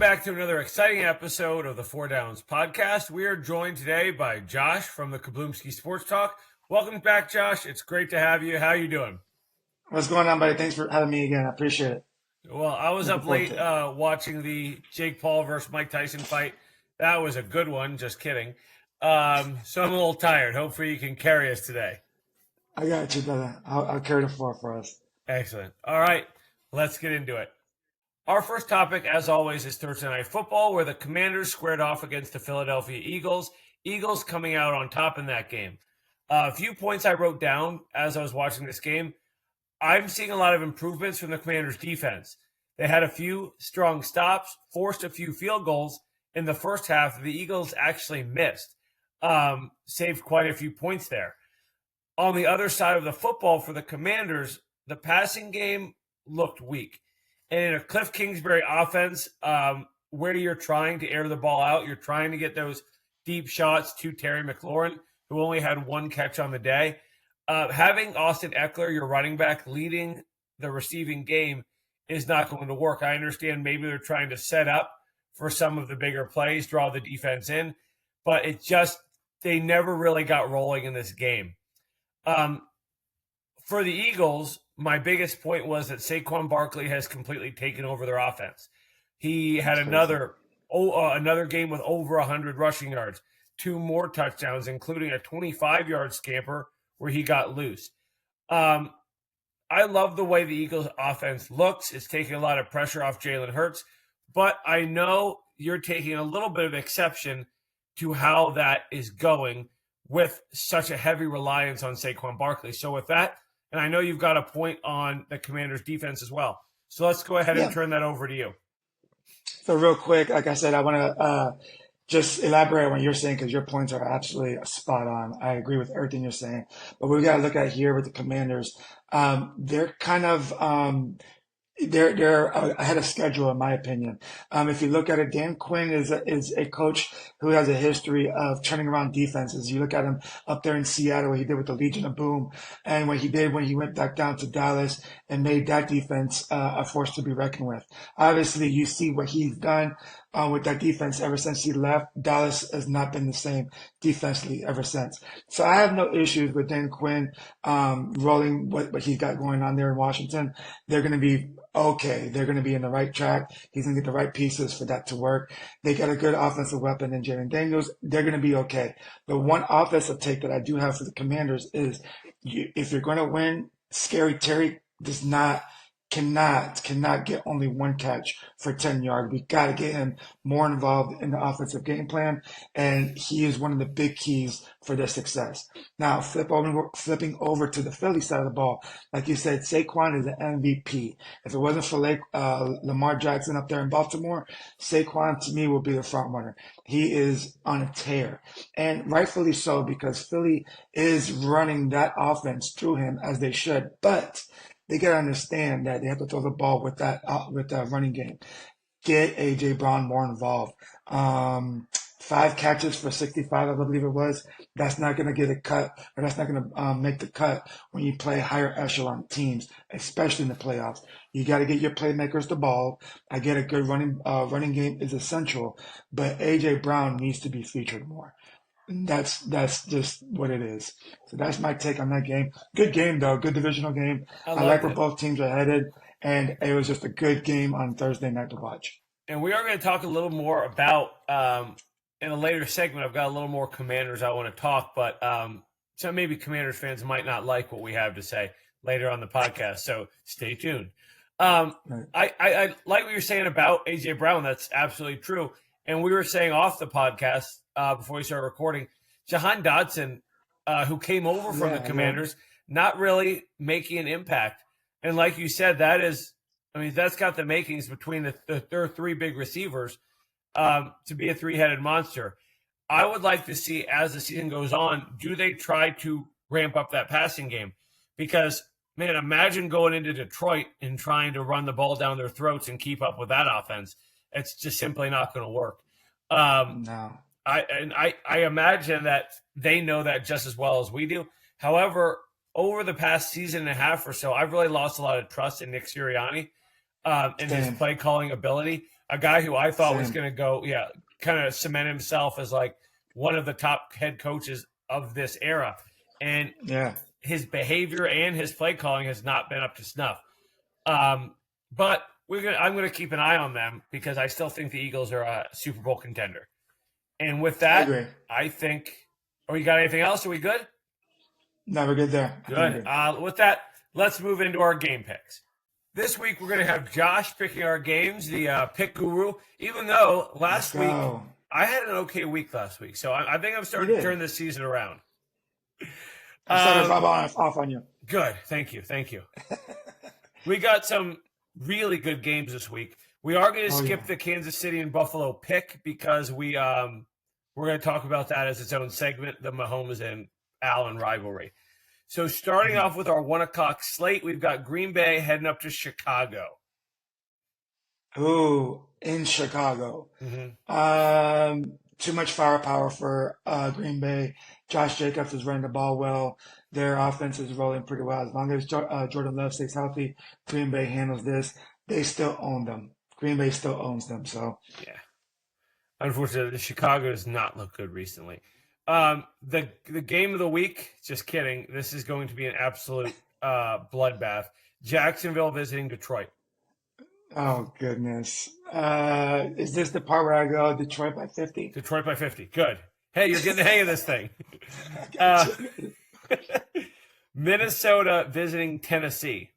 back to another exciting episode of the Four Downs podcast. We are joined today by Josh from the Kablumski Sports Talk. Welcome back, Josh. It's great to have you. How are you doing? What's going on, buddy? Thanks for having me again. I appreciate it. Well, I was up late watching the Jake Paul versus Mike Tyson fight. That was a good one. Just kidding. So I'm a little tired. Hopefully you can carry us today. I got you, brother. I'll carry the floor for us. Excellent. All right, let's get into it. Our first topic, as always, is Thursday Night Football, where the Commanders squared off against the Philadelphia Eagles. Eagles coming out on top in that game. A few points I wrote down as I was watching this game. I'm seeing a lot of improvements from the Commanders' defense. They had a few strong stops, forced a few field goals in the first half. The Eagles actually missed, saved quite a few points there. On the other side of the football for the Commanders, the passing game looked weak. And in a Cliff Kingsbury offense, where you're trying to air the ball out, you're trying to get those deep shots to Terry McLaurin, who only had one catch on the day. Having Austin Eckler, your running back, leading the receiving game is not going to work. I understand maybe they're trying to set up for some of the bigger plays, draw the defense in, but they never really got rolling in this game. For the Eagles, my biggest point was that Saquon Barkley has completely taken over their offense. He had another game with over 100 rushing yards, 2 more touchdowns, including a 25-yard scamper where he got loose. I love the way the Eagles' offense looks. It's taking a lot of pressure off Jalen Hurts, but I know you're taking a little bit of exception to how that is going with such a heavy reliance on Saquon Barkley. So with that, and I know you've got a point on the Commanders' defense as well. So let's go ahead and turn that over to you. So real quick, like I said, I want to just elaborate on what you're saying because your points are absolutely spot on. I agree with everything you're saying. But we got to look at here with the Commanders. They're kind of they're ahead of schedule, in my opinion. If you look at it, Dan Quinn is a coach who has a history of turning around defenses. You look at him up there in Seattle, what he did with the Legion of Boom, and what he did when he went back down to Dallas and made that defense a force to be reckoned with. Obviously, you see what he's done with that defense ever since he left. Dallas has not been the same defensively ever since. So I have no issues with Dan Quinn rolling what he's got going on there in Washington. They're going to be okay. They're going to be in the right track. He's going to get the right pieces for that to work. They got a good offensive weapon in Jalen Daniels. They're going to be okay. The one offensive take that I do have for the Commanders is if you're going to win, Scary Terry cannot get only one catch for 10 yards. We got to get him more involved in the offensive game plan, and he is one of the big keys for their success. Now, flipping over to the Philly side of the ball, like you said, Saquon is an MVP. If it wasn't for Lamar Jackson up there in Baltimore, Saquon to me will be the front runner. He is on a tear, and rightfully so because Philly is running that offense through him as they should, but they got to understand that they have to throw the ball with that running game. Get A.J. Brown more involved. 5 catches for 65, I believe it was. That's not going to get a cut, or that's not going to make the cut when you play higher echelon teams, especially in the playoffs. You got to get your playmakers the ball. I get a good running game is essential, but A.J. Brown needs to be featured more. That's just what it is. So that's my take on that game. Good game, though. Good divisional game. I like where both teams are headed, and it was just a good game on Thursday night to watch. And we are going to talk a little more about, in a later segment, I've got a little more Commanders I want to talk, but some maybe Commanders fans might not like what we have to say later on the podcast, so stay tuned. I like what you're saying about A.J. Brown. That's absolutely true. And we were saying off the podcast before we started recording, Jahan Dotson, who came over from the Commanders, not really making an impact. And like you said, that's got the makings between their 3 big receivers to be a 3-headed monster. I would like to see, as the season goes on, do they try to ramp up that passing game? Because, man, imagine going into Detroit and trying to run the ball down their throats and keep up with that offense. It's just simply not going to work. No. I imagine that they know that just as well as we do. However, over the past season and a half or so, I've really lost a lot of trust in Nick Sirianni and his play calling ability. A guy who I thought was Same. going to go, kind of cement himself as like one of the top head coaches of this era. And Yeah. his behavior and his play calling has not been up to snuff. But I'm going to keep an eye on them because I still think the Eagles are a Super Bowl contender. And with I that, agree. I think. Oh, you got anything else? Are we good? No, we're good there. Good. With that, let's move into our game picks. This week, we're going to have Josh picking our games, the pick guru, even though last week I had an okay week last week. So I think I'm starting to turn this season around. I started off on you. Good. Thank you. We got some really good games this week. We are going to skip the Kansas City and Buffalo pick because we're going to talk about that as its own segment, the Mahomes and Allen rivalry. So starting off with our 1 o'clock slate, we've got Green Bay heading up to Chicago. Ooh, in Chicago. Too much firepower for Green Bay. Josh Jacobs is running the ball well. Their offense is rolling pretty well. As long as Jordan Love stays healthy, Green Bay handles this. They still own them. Green Bay still owns them. So yeah. Unfortunately, Chicago does not look good recently. The game of the week, just kidding. This is going to be an absolute bloodbath. Jacksonville visiting Detroit. Oh, goodness. Is this the part where I go Detroit by 50? Detroit by 50. Good. Hey, you're getting the hang of this thing. Minnesota visiting Tennessee.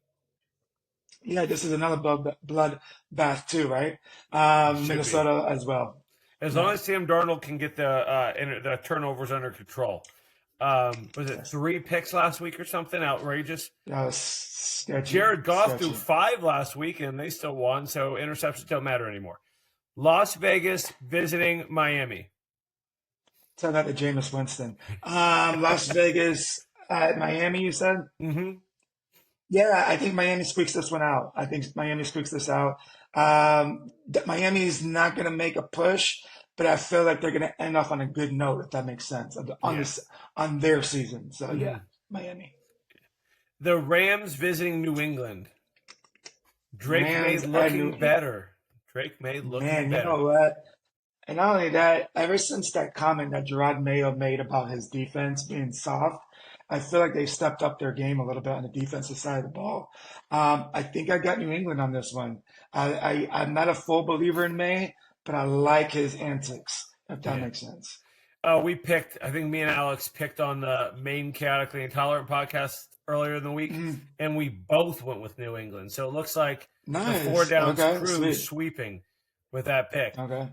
Yeah, this is another bloodbath too, right? Minnesota as well. As long as Sam Darnold can get the turnovers under control. Was it 3 picks last week or something? Outrageous. Sketchy. Jared Goff threw 5 last week, and they still won, so interceptions don't matter anymore. Las Vegas visiting Miami. Tell that to Jameis Winston. Las Vegas at Miami, you said? Mm-hmm. Yeah, I think Miami squeaks this one out. Miami's not going to make a push, but I feel like they're going to end off on a good note, if that makes sense, on their season. So, Miami. The Rams visiting New England. Drake May looking better. Man, you know what? And not only that, ever since that comment that Gerard Mayo made about his defense being soft, I feel like they've stepped up their game a little bit on the defensive side of the ball. I think I got New England on this one. I'm not a full believer in May, but I like his antics, if that makes sense. I think me and Alex picked on the Maine Chaotically Intolerant podcast earlier in the week, and we both went with New England. So it looks like the 4 downs crew sweeping with that pick. Okay.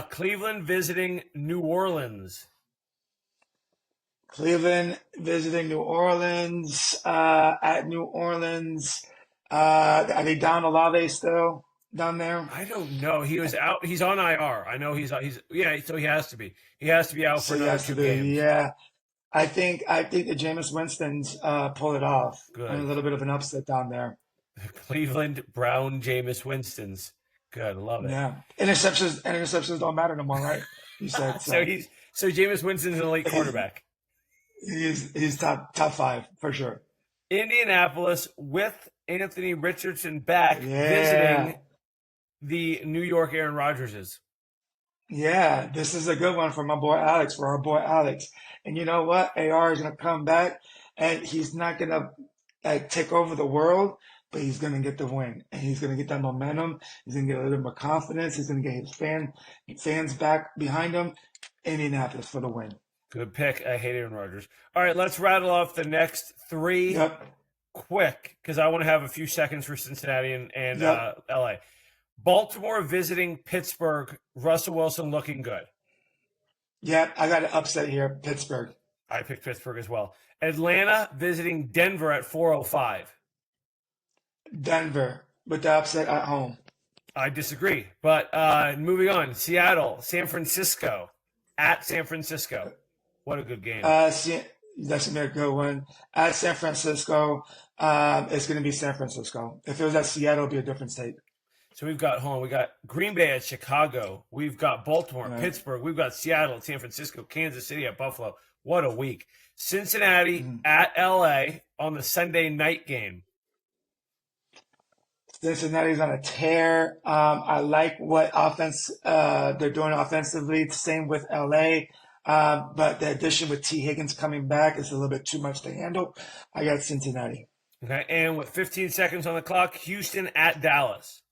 Cleveland visiting New Orleans. Cleveland visiting New Orleans. At New Orleans, are they down Olave still down there? I don't know. He was out. He's on IR. I know he's so he has to be. He has to be out for another 2 games. Yeah. I think the Jameis Winston's pull it off. Good. And a little bit of an upset down there. Cleveland Brown Jameis Winston's. Good, love it. Yeah. Interceptions don't matter no more, right? You said so. So Jameis Winston's an elite quarterback. He's top 5 for sure. Indianapolis with Anthony Richardson back visiting the New York Aaron Rodgerses. Yeah, this is a good one for our boy Alex. And you know what? AR is going to come back, and he's not going to take over the world, but he's going to get the win. And he's going to get that momentum. He's going to get a little more confidence. He's going to get his fans back behind him. Indianapolis for the win. Good pick. I hate Aaron Rodgers. All right, let's rattle off the next 3 quick because I want to have a few seconds for Cincinnati and LA. Baltimore visiting Pittsburgh. Russell Wilson looking good. Yeah, I got an upset here. Pittsburgh. I picked Pittsburgh as well. Atlanta visiting Denver at 4:05. Denver with the upset at home. I disagree. But moving on. Seattle, San Francisco at San Francisco. What a good game. That's going to be a good one. At San Francisco, it's going to be San Francisco. If it was at Seattle, it would be a different state. So we got Green Bay at Chicago. We've got Baltimore, Pittsburgh. We've got Seattle at San Francisco, Kansas City at Buffalo. What a week. Cincinnati at LA on the Sunday night game. Cincinnati's on a tear. I like what offense they're doing offensively. Same with LA. But the addition with T. Higgins coming back is a little bit too much to handle. I got Cincinnati. Okay, and with 15 seconds on the clock, Houston at Dallas.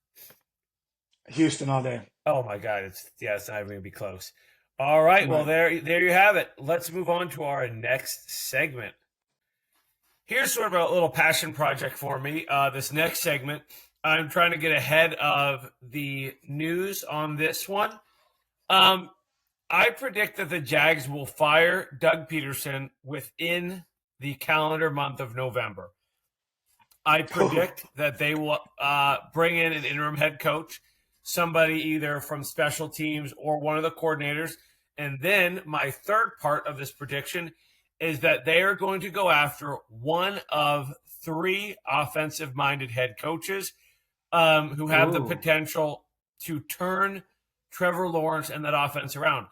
Houston all day. Oh my God, it's not even gonna be close. All right, well there you have it. Let's move on to our next segment. Here's sort of a little passion project for me. This next segment, I'm trying to get ahead of the news on this one. I predict that the Jags will fire Doug Pederson within the calendar month of November. I predict that they will bring in an interim head coach, somebody either from special teams or one of the coordinators. And then my third part of this prediction is that they are going to go after one of three offensive-minded head coaches who have the potential to turn Trevor Lawrence and that offense around.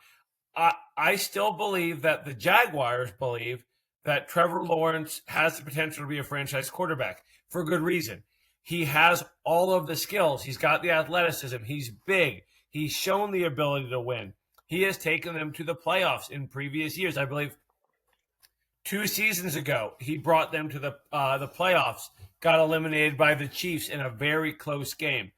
I still believe that the Jaguars believe that Trevor Lawrence has the potential to be a franchise quarterback for good reason. He has all of the skills. He's got the athleticism. He's big. He's shown the ability to win. He has taken them to the playoffs in previous years. I believe 2 seasons ago, he brought them to the playoffs, got eliminated by the Chiefs in a very close game.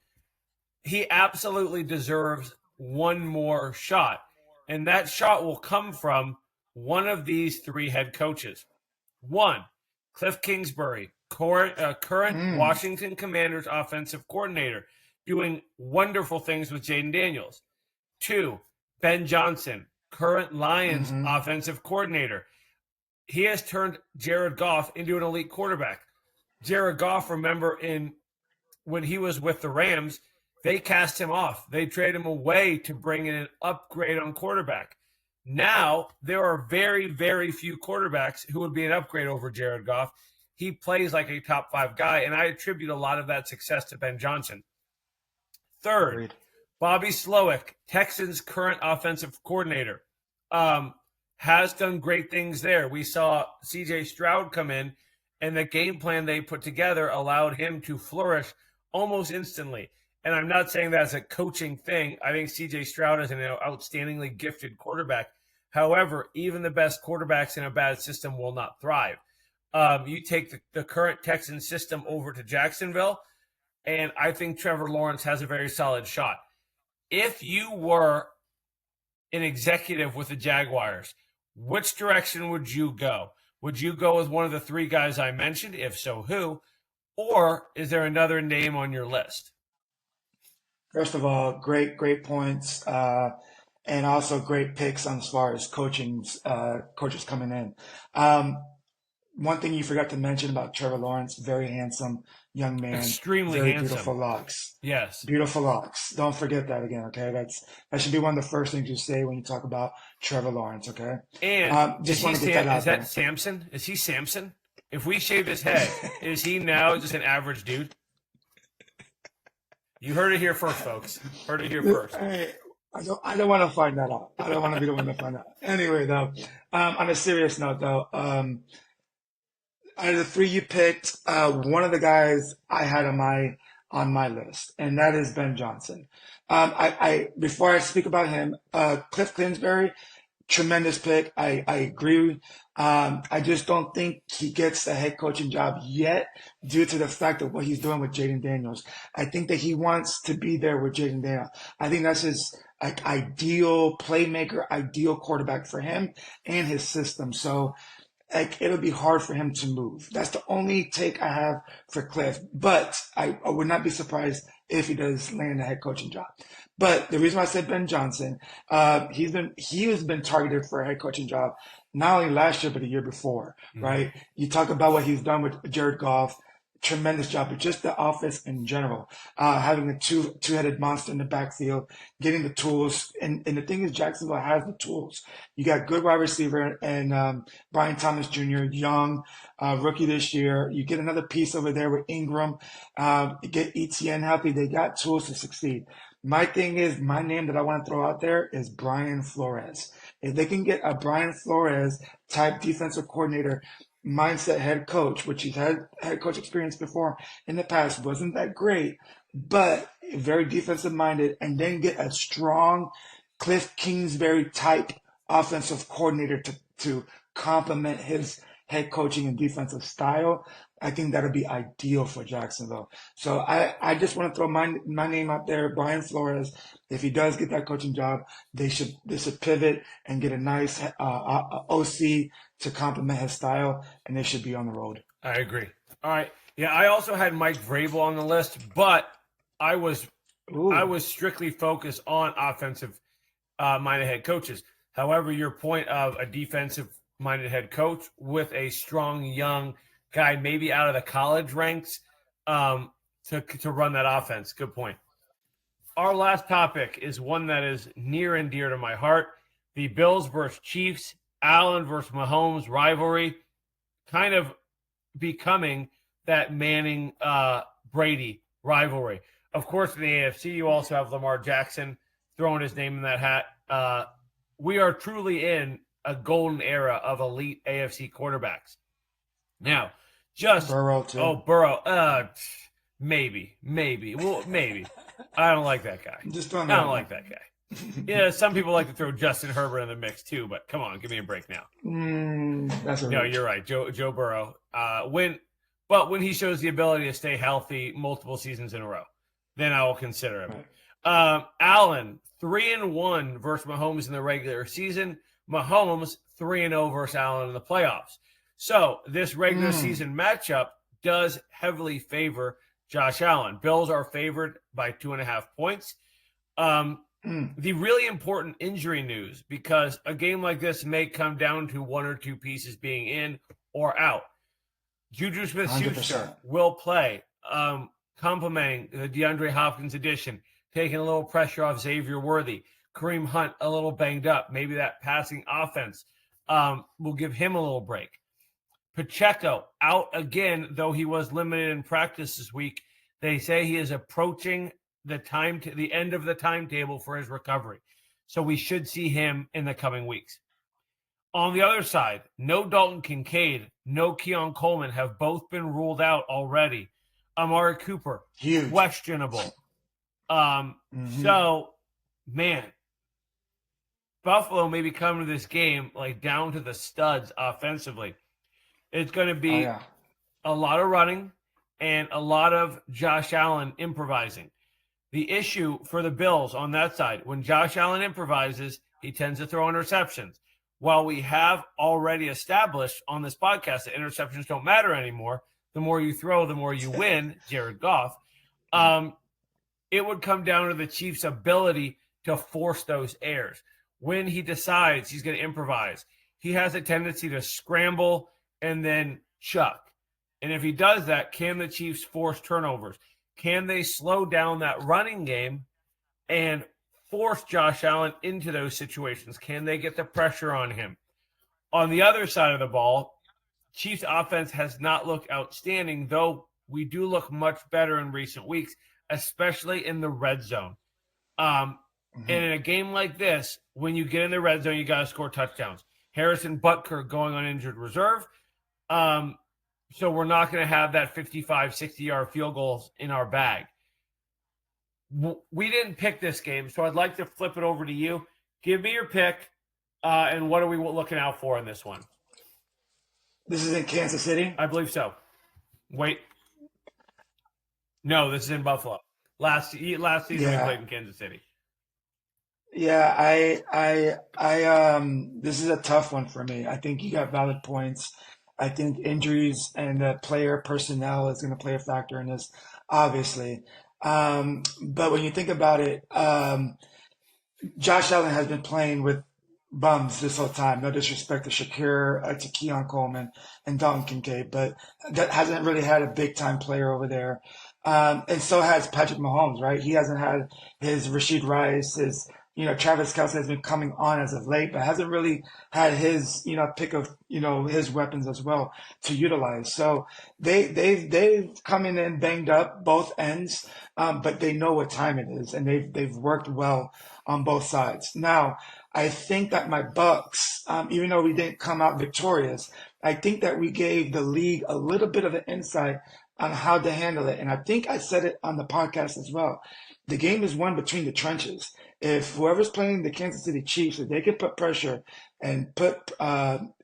He absolutely deserves one more shot, and that shot will come from one of these three head coaches. One, Cliff Kingsbury, current Washington Commanders offensive coordinator, doing wonderful things with Jaden Daniels. 2, Ben Johnson, current Lions offensive coordinator. He has turned Jared Goff into an elite quarterback. Jared Goff, remember, when he was with the Rams, they cast him off. They traded him away to bring in an upgrade on quarterback. Now, there are very, very few quarterbacks who would be an upgrade over Jared Goff. He plays like a top 5 guy, and I attribute a lot of that success to Ben Johnson. Third, Bobby Slowick, Texans' current offensive coordinator, has done great things there. We saw C.J. Stroud come in, and the game plan they put together allowed him to flourish almost instantly. And I'm not saying that's a coaching thing. I think C.J. Stroud is an outstandingly gifted quarterback. However, even the best quarterbacks in a bad system will not thrive. You take the current Texan system over to Jacksonville, and I think Trevor Lawrence has a very solid shot. If you were an executive with the Jaguars, which direction would you go? Would you go with one of the three guys I mentioned? If so, who? Or is there another name on your list? First of all, great points, and also great picks on as far as coaches coming in. One thing you forgot to mention about Trevor Lawrence, very handsome young man. Extremely very handsome. Beautiful locks. Yes. Beautiful locks. Don't forget that again, okay? That should be one of the first things you say when you talk about Trevor Lawrence, okay? And just want to get that out there. Is that Samson? Is he Samson? If we shave his head, is he now just an average dude? You heard it here first, folks. Heard it here first. Hey, I don't want to find that out. I don't want to be the one to find out. Anyway, though, on a serious note, though, out of the three you picked, one of the guys I had on my list, and that is Ben Johnson. I before I speak about him, Cliff Kingsbury, tremendous pick. I agree. I just don't think he gets the head coaching job yet due to the fact of what he's doing with Jaden Daniels. I think that he wants to be there with Jaden Daniels. I think that's his ideal playmaker, ideal quarterback for him and his system. So it'll be hard for him to move. That's the only take I have for Cliff. But I would not be surprised if he does land a head coaching job. But the reason why I said Ben Johnson, he has been targeted for a head coaching job not only last year but the year before, right? You talk about what he's done with Jared Goff, tremendous job, but just the offense in general, having a two-headed monster in the backfield, getting the tools, and the thing is, Jacksonville has the tools. You got good wide receiver and Brian Thomas Jr., young rookie this year. You get another piece over there with Ingram. You get ETN healthy. They got tools to succeed. My thing is, my name that I want to throw out there is Brian Flores. If they can get a Brian Flores type defensive coordinator mindset head coach, which he's had head coach experience before in the past, wasn't that great, but very defensive minded, and then get a strong Cliff Kingsbury type offensive coordinator to complement his head coaching and defensive style, I think that'll be ideal for Jacksonville. So I just want to throw my name out there, Brian Flores. If he does get that coaching job, they should pivot and get a nice OC to complement his style, and they should be on the road. I agree. All right. Yeah, I also had Mike Vrabel on the list, but I was strictly focused on offensive minded head coaches. However, your point of a defensive minded head coach with a strong young guy, maybe out of the college ranks, to run that offense. Good point. Our last topic is one that is near and dear to my heart: the Bills versus Chiefs, Allen versus Mahomes rivalry, kind of becoming that Manning Brady rivalry. Of course, in the AFC, you also have Lamar Jackson throwing his name in that hat. We are truly in a golden era of elite AFC quarterbacks. Now, Burrow too. Burrow. Maybe. Well, maybe. I don't like that guy. I don't like that guy. Yeah, some people like to throw Justin Herbert in the mix too, but come on, give me a break now. No, you're right. Joe Burrow. When he shows the ability to stay healthy multiple seasons in a row, then I will consider him. Right. Allen 3-1 versus Mahomes in the regular season. Mahomes 3-0 versus Allen in the playoffs. So this regular season matchup does heavily favor Josh Allen. Bills are favored by 2.5 points. The really important injury news, because a game like this may come down to one or two pieces being in or out. Juju Smith-Schuster will play, complementing the DeAndre Hopkins addition, taking a little pressure off Xavier Worthy. Kareem Hunt a little banged up. Maybe that passing offense will give him a little break. Pacheco out again, though he was limited in practice this week. They say he is approaching the end of the timetable for his recovery. So we should see him in the coming weeks. On the other side, no Dalton Kincaid, no Keon Coleman have both been ruled out already. Amari Cooper, huge, questionable. So, man, Buffalo may be coming to this game like down to the studs offensively. It's going to be a lot of running and a lot of Josh Allen improvising. The issue for the Bills on that side, when Josh Allen improvises, he tends to throw interceptions. While we have already established on this podcast that interceptions don't matter anymore, the more you throw, the more you win, Jared Goff, it would come down to the Chiefs' ability to force those errors. When he decides he's going to improvise, he has a tendency to scramble and then chuck. And if he does that, can the Chiefs force turnovers? Can they slow down that running game and force Josh Allen into those situations? Can they get the pressure on him? On the other side of the ball, Chiefs offense has not looked outstanding, though we do look much better in recent weeks, especially in the red zone. And in a game like this, when you get in the red zone, you got to score touchdowns. Harrison Butker going on injured reserve. So we're not going to have that 55, 60-yard field goals in our bag. We didn't pick this game, so I'd like to flip it over to you. Give me your pick, and what are we looking out for in this one? This is in Kansas City? I believe so. Wait. No, this is in Buffalo. Last season we played in Kansas City. Yeah, this is a tough one for me. I think you got valid points. I think injuries and the player personnel is going to play a factor in this, obviously. But when you think about it, Josh Allen has been playing with bums this whole time. No disrespect to Shakir, to Keon Coleman, and Dalton Kincaid, but that hasn't really had a big-time player over there. And so has Patrick Mahomes, right? He hasn't had his Rashid Rice, Travis Kelce has been coming on as of late, but hasn't really had his, pick of, his weapons as well to utilize. So they've come in and banged up both ends, but they know what time it is, and they've worked well on both sides. Now, I think that my Bucks, even though we didn't come out victorious, I think that we gave the league a little bit of an insight on how to handle it. And I think I said it on the podcast as well. The game is won between the trenches. If whoever's playing the Kansas City Chiefs, if they can put pressure and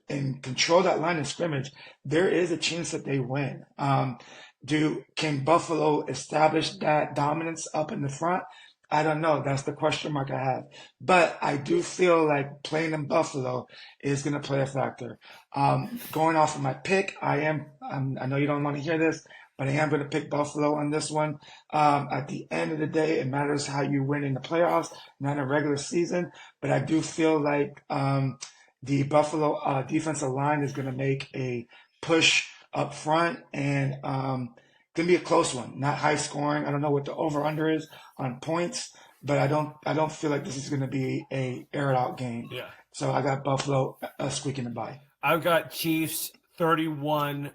and control that line of scrimmage, there is a chance that they win. Can Buffalo establish that dominance up in the front? I don't know. That's the question mark I have. But I do feel like playing in Buffalo is going to play a factor. Going off of my pick, I know you don't want to hear this, but I am going to pick Buffalo on this one. At the end of the day, it matters how you win in the playoffs, not in a regular season. But I do feel like the Buffalo defensive line is going to make a push up front, and going to be a close one, not high scoring. I don't know what the over under is on points, but I don't feel like this is going to be a air it out game. Yeah. So I got Buffalo squeaking the bye. I've got Chiefs 31-24.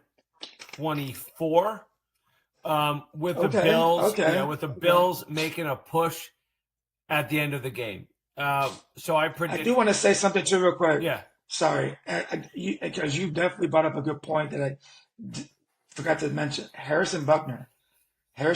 With the Bills, with the Bills making a push at the end of the game. So I predict. I do want to say something too, real quick. Yeah. Sorry, because you definitely brought up a good point that I forgot to mention. Harrison Buckner. Him,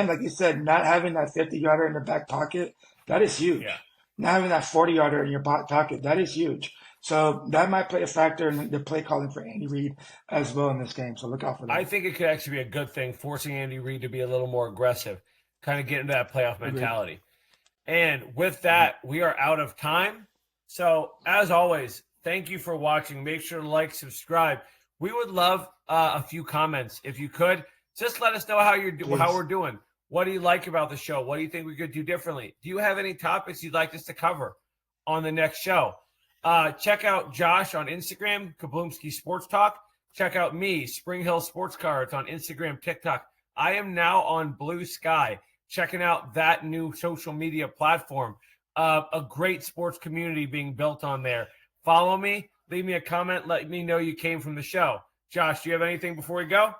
like you said, not having that 50-yarder in the back pocket, that is huge. Yeah. Not having that 40-yarder in your back pocket, that is huge. So that might play a factor in the play calling for Andy Reid as well in this game. So look out for that. I think it could actually be a good thing, forcing Andy Reid to be a little more aggressive, kind of get into that playoff mentality. And with that, we are out of time. So as always, thank you for watching. Make sure to like, subscribe. We would love a few comments. If you could, just let us know how we're doing. What do you like about the show? What do you think we could do differently? Do you have any topics you'd like us to cover on the next show? Check out Josh on Instagram, Kablumski Sports Talk. Check out me, Spring Hill Sports Cards on Instagram, TikTok. I am now on Blue Sky, checking out that new social media platform. A great sports community being built on there. Follow me, leave me a comment, let me know you came from the show. Josh, do you have anything before we go?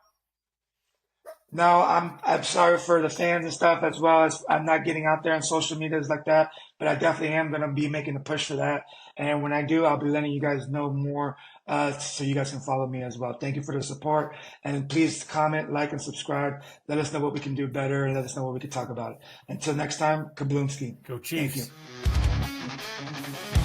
No, I'm sorry for the fans and stuff, as well as I'm not getting out there on social medias like that, but I definitely am going to be making a push for that. And when I do, I'll be letting you guys know more so you guys can follow me as well. Thank you for the support. And please comment, like, and subscribe. Let us know what we can do better, and let us know what we can talk about. Until next time, Kablumski. Go Chiefs. Thank you.